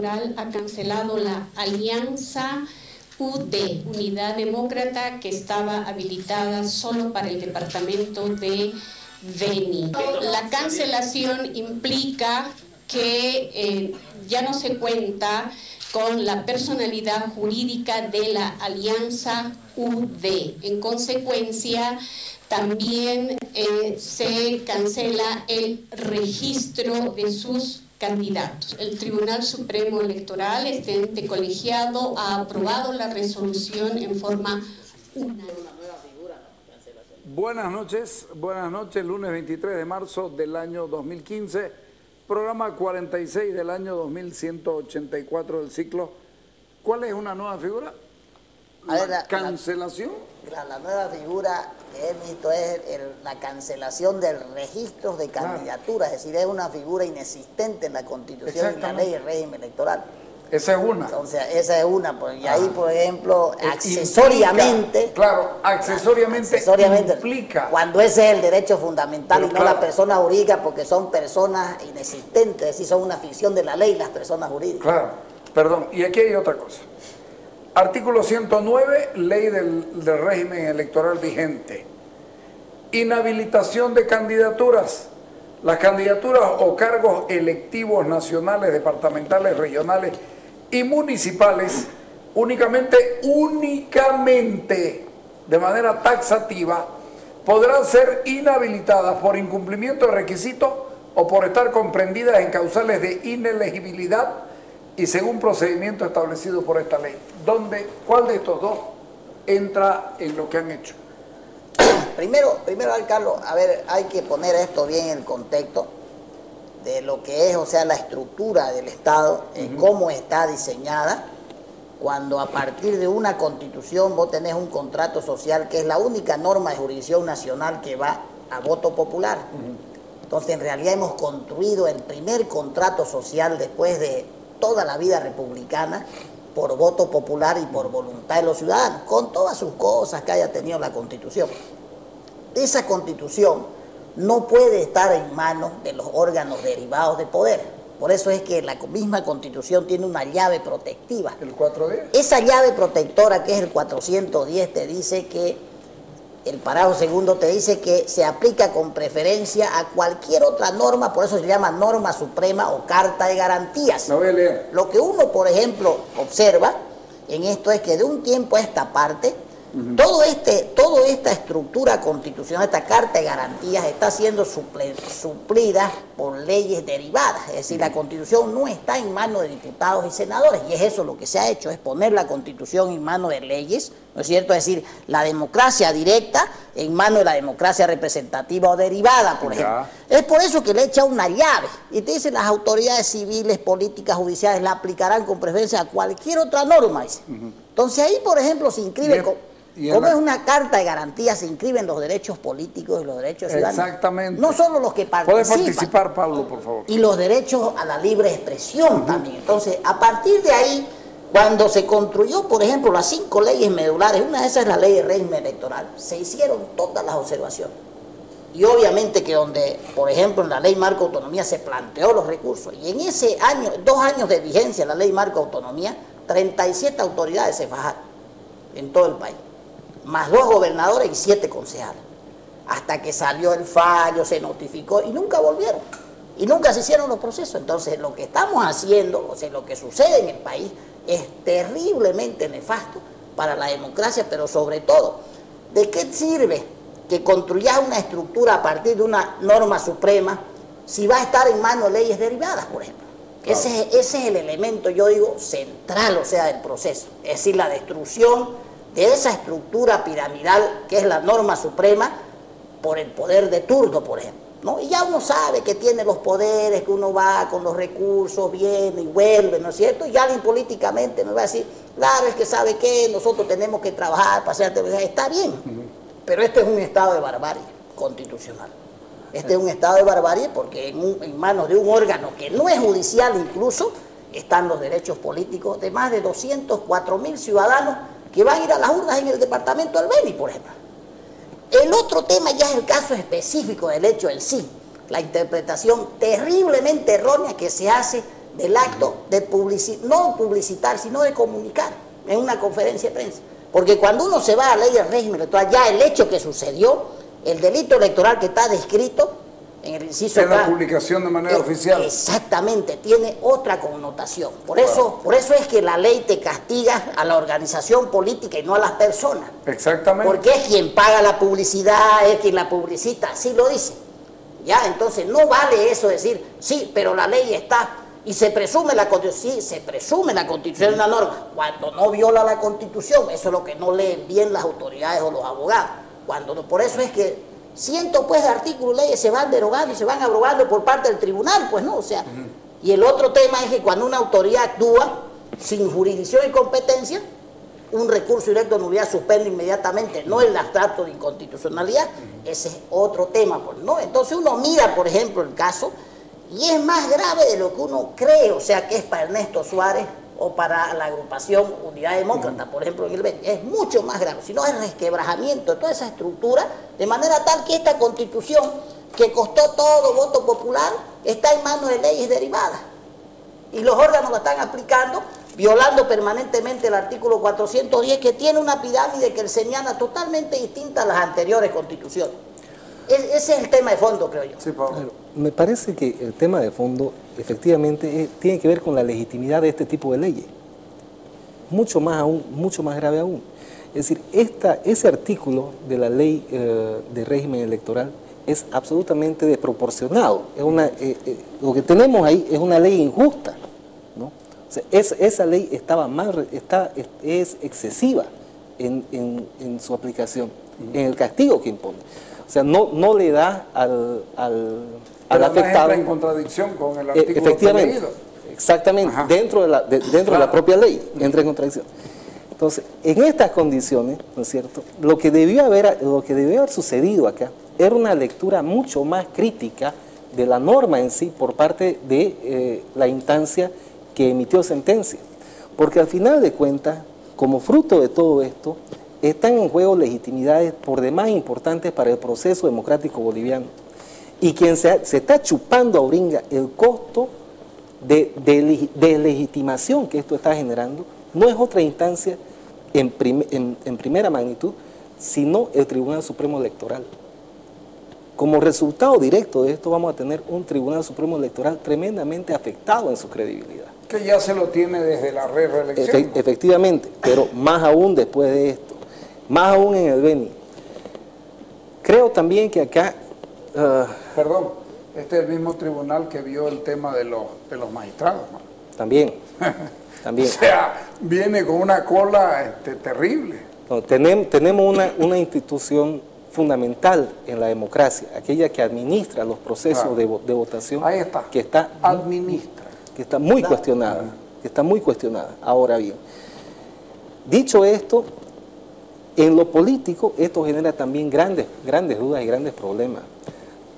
Electoral ha cancelado la alianza UD, Unidad Demócrata, que estaba habilitada solo para el departamento de Beni. La cancelación implica que ya no se cuenta con la personalidad jurídica de la alianza UD. En consecuencia, también se cancela el registro de sus candidatos. El Tribunal Supremo Electoral, este ente colegiado, ha aprobado la resolución en forma unánime. Buenas noches, lunes 23 de marzo del año 2015, programa 46 del año 2184 del ciclo. ¿Cuál es una nueva figura? ¿La cancelación? La nueva figura que he visto es la cancelación del registro de candidaturas, es decir, es una figura inexistente en la Constitución y la ley del régimen electoral. Esa es una. Entonces, esa es una, y ahí, por ejemplo, accesoriamente... Accesoriamente implica... Cuando ese es el derecho fundamental y no la persona jurídica, porque son personas inexistentes, es decir, son una ficción de la ley las personas jurídicas. Claro, perdón, y aquí hay otra cosa. Artículo 109, ley del régimen electoral vigente. Inhabilitación de candidaturas. Las candidaturas o cargos electivos nacionales, departamentales, regionales y municipales únicamente, de manera taxativa, podrán ser inhabilitadas por incumplimiento de requisitos o por estar comprendidas en causales de inelegibilidad y según procedimiento establecido por esta ley. ¿Cuál de estos dos entra en lo que han hecho? Primero, Carlos, a ver, hay que poner esto bien en el contexto de lo que es, o sea, la estructura del Estado, cómo está diseñada, cuando a partir de una constitución vos tenés un contrato social que es la única norma de jurisdicción nacional que va a voto popular. Entonces, en realidad hemos construido el primer contrato social después de toda la vida republicana por voto popular y por voluntad de los ciudadanos, con todas sus cosas que haya tenido la Constitución. Esa Constitución no puede estar en manos de los órganos derivados de poder. Por eso es que la misma Constitución tiene una llave protectiva. ¿El 410? Esa llave protectora, que es el 410, te dice que el párrafo segundo te dice que se aplica con preferencia a cualquier otra norma, por eso se llama norma suprema o carta de garantías. No voy a leer. Lo que uno, por ejemplo, observa en esto es que de un tiempo a esta parte, toda esta estructura constitucional, esta carta de garantías está siendo suplida por leyes derivadas. Es decir, la Constitución no está en manos de diputados y senadores, y es eso lo que se ha hecho, es poner la Constitución en manos de leyes, ¿no es cierto? Es decir, la democracia directa en manos de la democracia representativa o derivada, por ejemplo. Es por eso que le echa una llave, y te dice las autoridades civiles, políticas, judiciales la aplicarán con preferencia a cualquier otra norma. Entonces ahí, por ejemplo, se inscribe... Como es una carta de garantía, se inscriben los derechos políticos y los derechos ciudadanos. Exactamente. No solo los que participan. Puede participar, Pablo, por favor. Y los derechos a la libre expresión también. Entonces, a partir de ahí, cuando se construyó, por ejemplo, las 5 leyes medulares, una de esas es la ley de régimen electoral, se hicieron todas las observaciones. Y obviamente que donde, por ejemplo, en la ley marco autonomía se planteó los recursos, y en ese año, 2 años de vigencia de la ley marco autonomía, 37 autoridades se fajaron en todo el país, más 2 gobernadores y 7 concejales, hasta que salió el fallo, se notificó y nunca volvieron, y nunca se hicieron los procesos. Entonces lo que estamos haciendo, o sea, lo que sucede en el país es terriblemente nefasto para la democracia, pero sobre todo, ¿de qué sirve que construyas una estructura a partir de una norma suprema si va a estar en manos de leyes derivadas, por ejemplo? Claro. Ese es el elemento, yo digo, central, o sea, del proceso, es decir, la destrucción de esa estructura piramidal que es la norma suprema por el poder de turno, por ejemplo, ¿no? Y ya uno sabe que tiene los poderes, que uno va con los recursos, viene y vuelve, ¿no es cierto? Y alguien políticamente me va a decir, claro, es que sabe que nosotros tenemos que trabajar para hacer televisión. Está bien, pero este es un estado de barbarie constitucional. Este es un estado de barbarie porque en manos de un órgano que no es judicial incluso, están los derechos políticos de más de 204.000 ciudadanos que van a ir a las urnas en el departamento del Beni, por ejemplo. El otro tema ya es el caso específico del hecho en sí, la interpretación terriblemente errónea que se hace del acto de no publicitar, sino de comunicar en una conferencia de prensa. Porque cuando uno se va a la ley del régimen electoral, ya el hecho que sucedió, el delito electoral que está descrito en el inciso en la publicación de manera oficial. Exactamente, tiene otra connotación. Por eso es que la ley te castiga a la organización política y no a las personas. Exactamente. Porque es quien paga la publicidad, es quien la publicita, así lo dice. Ya, entonces no vale eso decir, sí, pero la ley está y se presume la Constitución. Sí, se presume la Constitución de una norma. Cuando no viola la Constitución, eso es lo que no leen bien las autoridades o los abogados. Por eso es que cientos pues de artículos de leyes se van derogando y se van abrogando por parte del tribunal, pues no, o sea, y el otro tema es que cuando una autoridad actúa sin jurisdicción y competencia, un recurso directo de nulidad suspende inmediatamente, no el abstracto de inconstitucionalidad, ese es otro tema, pues no, entonces uno mira, por ejemplo, el caso, y es más grave de lo que uno cree, o sea, que es para Ernesto Suárez o para la agrupación Unidad Demócrata, por ejemplo, en el Beni, es mucho más grave, si no es resquebrajamiento de toda esa estructura, de manera tal que esta Constitución, que costó todo voto popular, está en manos de leyes derivadas, y los órganos la están aplicando, violando permanentemente el artículo 410, que tiene una pirámide que señala totalmente distinta a las anteriores constituciones. Ese es el tema de fondo, creo yo. Sí, Pablo. Claro, me parece que el tema de fondo efectivamente tiene que ver con la legitimidad de este tipo de leyes. Mucho más grave aún. Es decir, ese artículo de la ley de régimen electoral es absolutamente desproporcionado. Lo que tenemos ahí es una ley injusta, ¿no? O sea, esa ley es excesiva en su aplicación, en el castigo que impone. O sea, no le da al afectado. Entra en contradicción con el artículo efectivamente, leído. exactamente, dentro de la propia ley, entra en contradicción. Entonces, en estas condiciones, ¿no es cierto?, lo que debió haber sucedido acá era una lectura mucho más crítica de la norma en sí por parte de la instancia que emitió sentencia. Porque al final de cuentas, como fruto de todo esto, están en juego legitimidades por demás importantes para el proceso democrático boliviano. Y quien se está chupando a Oringa el costo de legitimación que esto está generando, no es otra instancia en primera magnitud, sino el Tribunal Supremo Electoral. Como resultado directo de esto vamos a tener un Tribunal Supremo Electoral tremendamente afectado en su credibilidad. Que ya se lo tiene desde la reelección. Efectivamente, pero más aún después de esto, más aún en el Beni. Creo también que acá... Perdón, este es el mismo tribunal que vio el tema de los magistrados, ¿no? También. O sea, viene con una cola terrible. No, tenemos una institución fundamental en la democracia, aquella que administra los procesos de votación. Ahí está. Que está muy cuestionada. Que está muy cuestionada. Ahora bien, dicho esto, en lo político esto genera también grandes dudas y grandes problemas.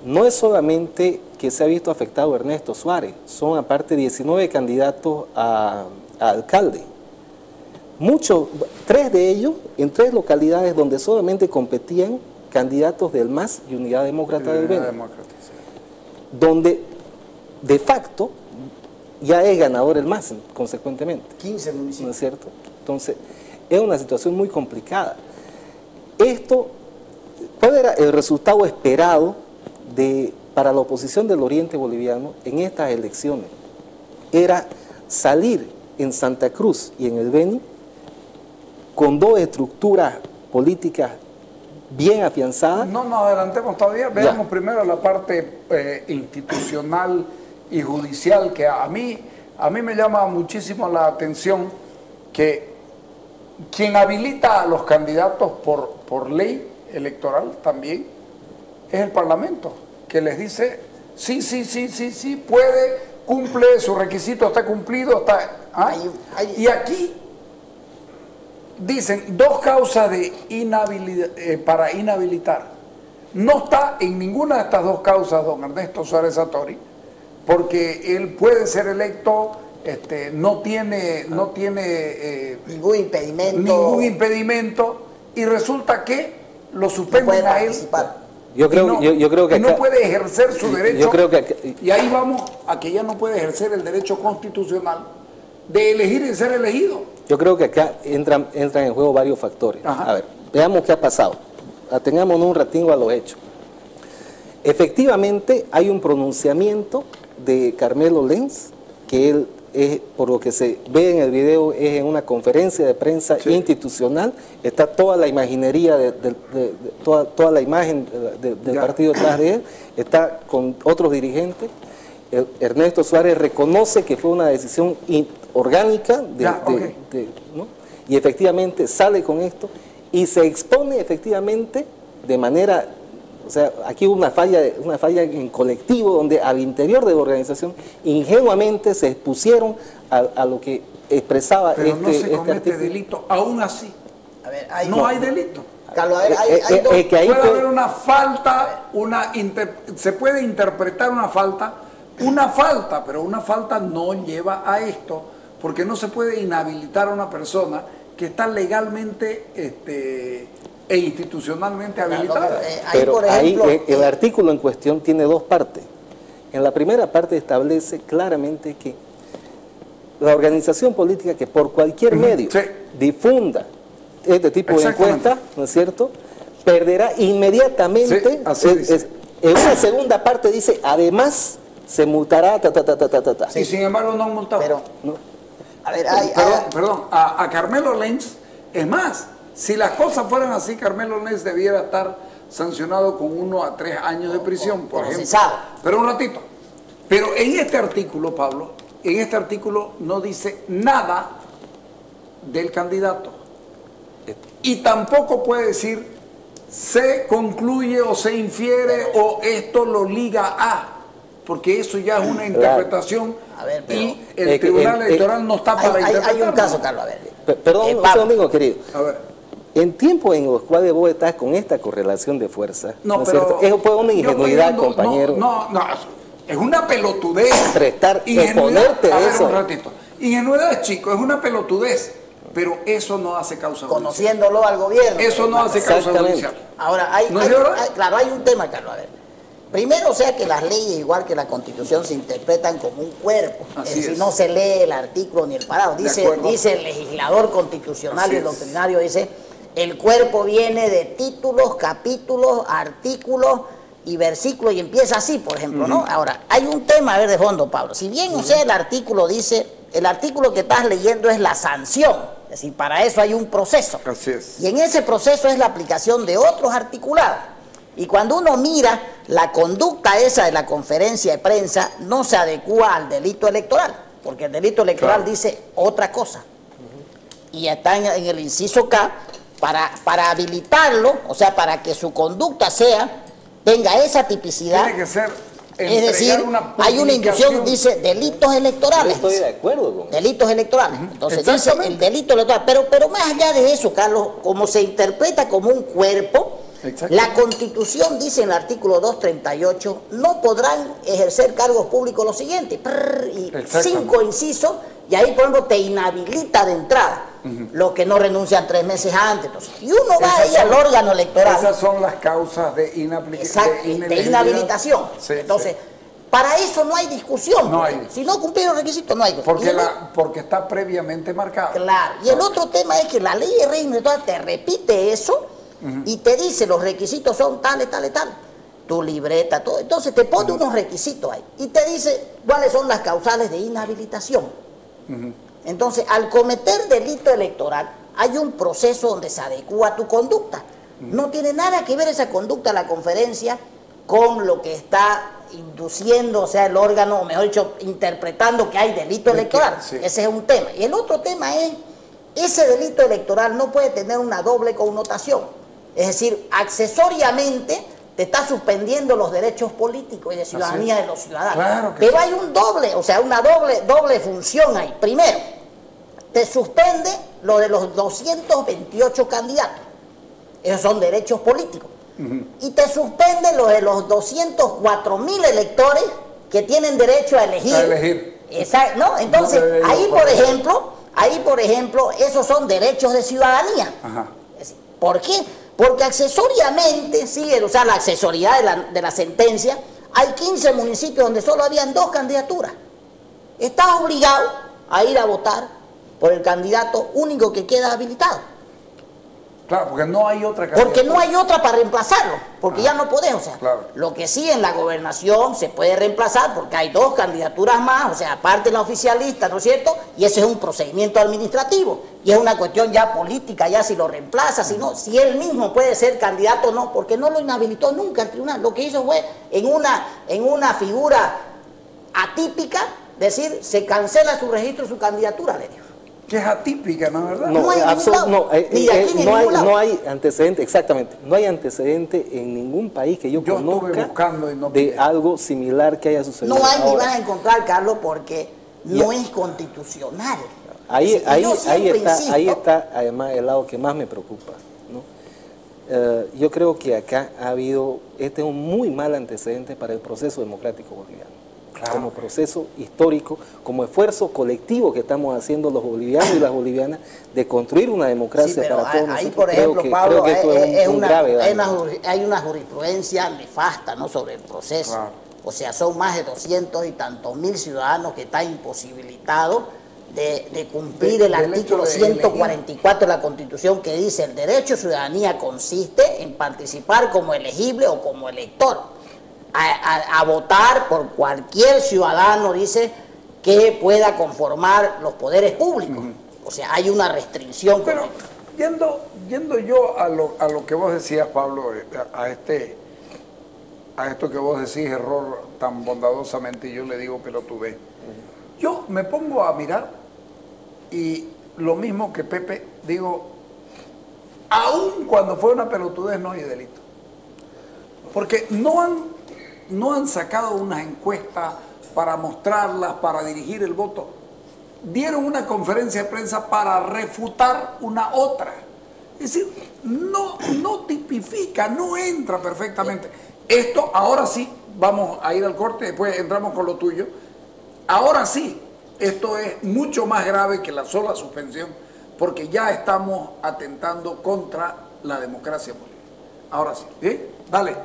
No es solamente que se ha visto afectado Ernesto Suárez, son aparte 19 candidatos a alcalde. 3 de ellos en 3 localidades donde solamente competían candidatos del MAS y Unidad Demócrata del Beni, donde de facto ya es ganador el MAS, consecuentemente. 15 municipios. ¿No es cierto? Entonces, es una situación muy complicada. ¿Cuál era el resultado esperado para la oposición del oriente boliviano en estas elecciones? Era salir en Santa Cruz y en el Beni con 2 estructuras políticas bien afianzadas. No nos adelantemos todavía, veamos primero la parte institucional y judicial, que a mí me llama muchísimo la atención que quien habilita a los candidatos por ley electoral también es el Parlamento, que les dice sí, puede, cumple, su requisito está cumplido, y aquí dicen 2 causas de inhabilidad, para inhabilitar. No está en ninguna de estas 2 causas don Ernesto Suárez Satori, porque él puede ser electo, no tiene ningún impedimento, y resulta que lo suspenden a él Yo creo que no puede ejercer su derecho. Yo creo que y ahí vamos a que ya no puede ejercer el derecho constitucional de elegir y ser elegido. Yo creo que acá entran en juego varios factores. Ajá. A ver, veamos qué ha pasado. Atengámonos un ratingo a los hechos. Efectivamente, hay un pronunciamiento de Carmelo Lenz, que él, por lo que se ve en el video, es en una conferencia de prensa institucional. Está toda la imaginería, toda la imagen del partido detrás de él. Está con otros dirigentes. Ernesto Suárez reconoce que fue una decisión orgánica ¿no? Y efectivamente sale con esto y se expone efectivamente de manera, o sea, aquí hubo una falla en colectivo donde al interior de la organización ingenuamente se expusieron a lo que expresaba pero no se comete artículo. Delito, aún así. A ver, no hay delito. Carlos, a ver, hay dos. Que ahí puede haber una falta, se puede interpretar una falta, pero una falta no lleva a esto, porque no se puede inhabilitar a una persona que está legalmente e institucionalmente habilitada. Pero por ejemplo, ahí el artículo en cuestión tiene dos partes. En la primera parte establece claramente que la organización política que por cualquier medio difunda este tipo de encuesta, ¿no es cierto?, perderá inmediatamente. En una segunda parte dice, además se multará, Y sin embargo no han multado. Pero, ¿no? A ver, perdón, a Carmelo Lenz, es más, si las cosas fueran así, Carmelo Lenz debiera estar sancionado con 1 a 3 años de prisión, por ejemplo. Pero un ratito. Pero en este artículo, Pablo, en este artículo no dice nada del candidato. Y tampoco puede decir se concluye o se infiere o esto lo liga a, porque eso ya es una interpretación y el Tribunal Electoral no está para interpretar. Hay un caso, Carlos, a ver. Perdón, un segundo, querido. A ver. En tiempos en los cuales vos estás con esta correlación de fuerza, no es pero cierto? Eso fue una ingenuidad, compañero. No, es una pelotudez. Exponerte eso. Un ratito. Ingenuidad, chico, es una pelotudez. Pero eso no hace causa judicial. Conociéndolo al gobierno. Eso no hace causa judicial. Ahora, claro, hay un tema, Carlos, a ver. Primero, o sea que las leyes, igual que la Constitución, se interpretan como un cuerpo. Es decir, no se lee el artículo ni el parado. Dice el legislador constitucional y el doctrinario, dice, el cuerpo viene de títulos, capítulos, artículos y versículos, y empieza así, por ejemplo, ¿no? Ahora, hay un tema, a ver, de fondo, Pablo. Si bien, o sea, el artículo dice, el artículo que estás leyendo es la sanción. Es decir, para eso hay un proceso. Así es. Y en ese proceso es la aplicación de otros articulados. Y cuando uno mira la conducta esa de la conferencia de prensa, no se adecua al delito electoral, porque el delito electoral dice otra cosa. Y está en el inciso K, para habilitarlo, o sea, para que su conducta tenga esa tipicidad. Tiene que ser. Es decir, hay una inducción que dice delitos electorales. Yo estoy de acuerdo con eso. Delitos electorales. Entonces dice el delito electoral. Pero más allá de eso, Carlos, como se interpreta como un cuerpo, la Constitución dice en el artículo 238, no podrán ejercer cargos públicos los siguientes. Y 5 incisos, y ahí, por ejemplo, te inhabilita de entrada. Los que no renuncian 3 meses antes. Entonces, y uno va ahí al órgano electoral. Esas son las causas de inhabilitación. Entonces, para eso no hay discusión. No hay. Si no cumplir los requisitos, no hay. Porque está previamente marcado. Claro. Y el otro tema es que la ley de régimen electoral te repite eso y te dice los requisitos son tales. Tu libreta, todo. Entonces te pone unos requisitos ahí y te dice cuáles son las causales de inhabilitación. Entonces, al cometer delito electoral, hay un proceso donde se adecua a tu conducta. No tiene nada que ver esa conducta de la conferencia con lo que está induciendo, o sea, el órgano, o mejor dicho, interpretando que hay delito electoral. Ese es un tema. Y el otro tema es, ese delito electoral no puede tener una doble connotación. Es decir, accesoriamente te está suspendiendo los derechos políticos y de ciudadanía de los ciudadanos. Claro pero hay un doble, o sea, una doble función ahí. Primero, te suspende lo de los 228 candidatos. Esos son derechos políticos. Y te suspende lo de los 204.000 electores que tienen derecho a elegir. Exacto, ¿no? Entonces, ahí, por ejemplo, esos son derechos de ciudadanía. ¿Por qué? Porque accesoriamente, sí, o sea, la accesoriedad de la sentencia, hay 15 municipios donde solo habían 2 candidaturas. Está obligado a ir a votar por el candidato único que queda habilitado. Claro, porque no hay otra candidatura. Porque no hay otra para reemplazarlo, porque ya no podés, o sea, claro. Lo que sí en la gobernación se puede reemplazar porque hay 2 candidaturas más, o sea, aparte la oficialista, ¿no es cierto? Y ese es un procedimiento administrativo, y es una cuestión ya política, ya si lo reemplaza, si no, si él mismo puede ser candidato o no, porque no lo inhabilitó nunca el tribunal, lo que hizo fue en una figura atípica, decir, se cancela su registro, su candidatura, le dijo. Que es atípica, ¿no es verdad? No hay antecedente, exactamente, no hay antecedente en ningún país que yo conozca de algo similar que haya sucedido. No hay ni van a encontrar, Carlos, porque no es constitucional. Ahí está además el lado que más me preocupa, ¿no? Yo creo que acá ha habido, este es un muy mal antecedente para el proceso democrático boliviano. Claro. Como proceso histórico, como esfuerzo colectivo que estamos haciendo los bolivianos y las bolivianas de construir una democracia para todos nosotros. Ahí, por ejemplo, Pablo, hay una jurisprudencia nefasta, ¿no?, sobre el proceso. Claro. O sea, son más de 200 y tantos mil ciudadanos que están imposibilitados de cumplir el artículo 144 de la Constitución, que dice: el derecho de ciudadanía consiste en participar como elegible o como elector. A votar por cualquier ciudadano, dice, que pueda conformar los poderes públicos. O sea, hay una restricción. Pero yendo yo a lo que vos decías, Pablo, a esto que vos decís, error, tan bondadosamente, yo le digo pelotudez. Yo me pongo a mirar y lo mismo que Pepe, digo, aun cuando fue una pelotudez no hay delito. Porque no han sacado unas encuestas para mostrarlas, para dirigir el voto. Dieron una conferencia de prensa para refutar una otra. Es decir, no tipifica, no entra perfectamente. Esto, ahora sí, vamos a ir al corte, después entramos con lo tuyo. Ahora sí, esto es mucho más grave que la sola suspensión, porque ya estamos atentando contra la democracia política. Ahora sí, ¿sí? Dale.